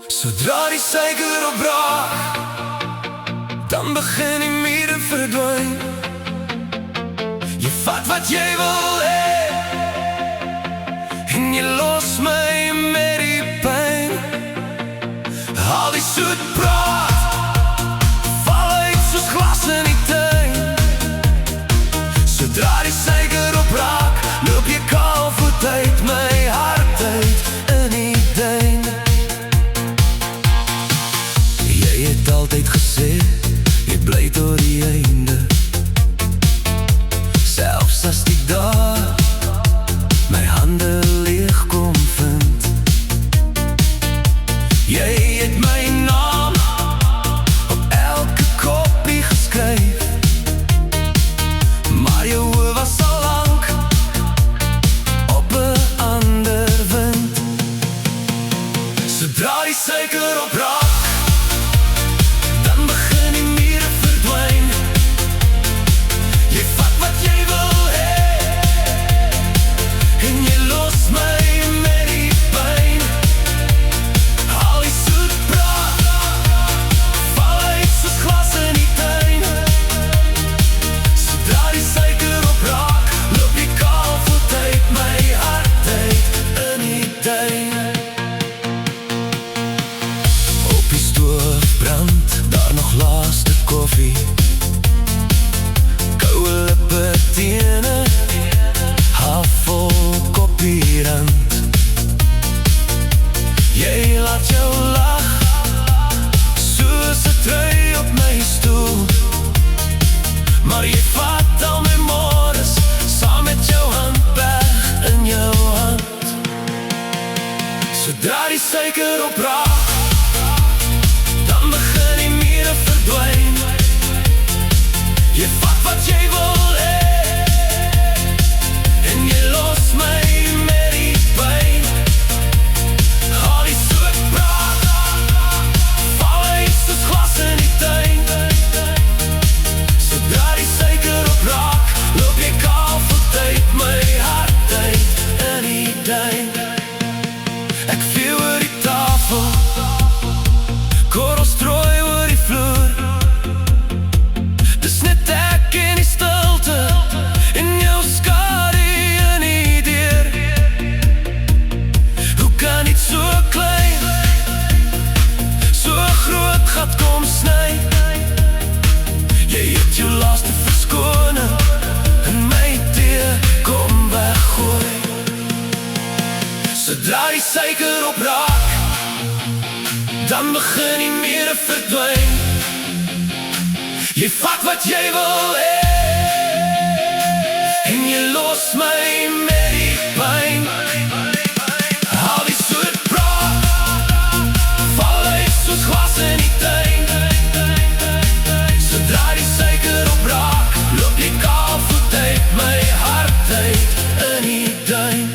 Zodra die suiker opraak, dan begin die mure verdwijn. Je vat wat jy wil hê en jy los my met die pyn. Al die soet praat val uit soos glas in die tuin. Zodra die suiker opraak, loop jy kaalvoet uit my hart uit in die duin. Jy het altyd gesê, jy bly tot die einde, selfs as die dag my hande leeg kom vind. Jy het my naam op elke koppie geskryf, maar jou oë was al lang op 'n ander wind. Zodra die suiker opraak, laaste koffie, koue lippe teen 'n halfvol koppie rand. Jy laat jou lach soos 'n trui op my stoel, maar jy vat al my môres saam met jou handbag in jou hand. Zodra die suiker opraak, dan begin die mure verdwijn. Jy vat wat jy wil hê en jy los my met die pyn. Al die soet praat val uit soos glas in die tuin. Zodra die suiker opraak, loop jy kaalvoet uit my hart uit in die duin. Ek vee oor die tafel, korrels strooi oor die vloer. Dis net ek in die stilte en jou skadu in die deur. Hoe kan iets so klein so groot gat kom sny? Jy het jou laaste verskoning en my tee kom weggooi. Zodra die suiker opraak, dan begin die mure verdwijn. Jy vat wat jy wil hê en jy los my met die pyn. Al die soet praat val uit soos glas in die tuin. Zodra die suiker opraak, loop jy kaalvoet uit my hart uit in die duin.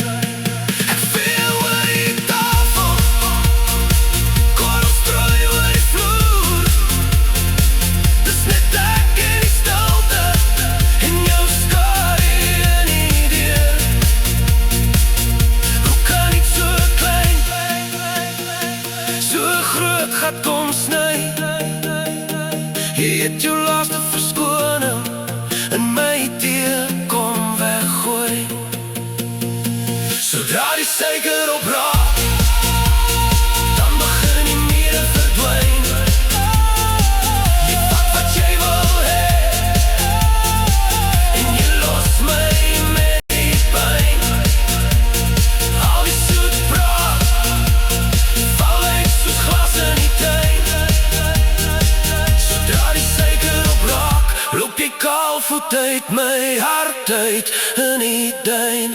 Gat kom sny. Jy het jou laaste verskoning en my tee kom weggooi. Zodra die suiker opraak, dan begin die mure verdwijn. Jy vat wat jy wil hê en jy los my met die pyn. Al die soet praat val uit soos glas in die tuin. Zodra die suiker opraak, loop jy kaalvoet uit my hart uit in die duin.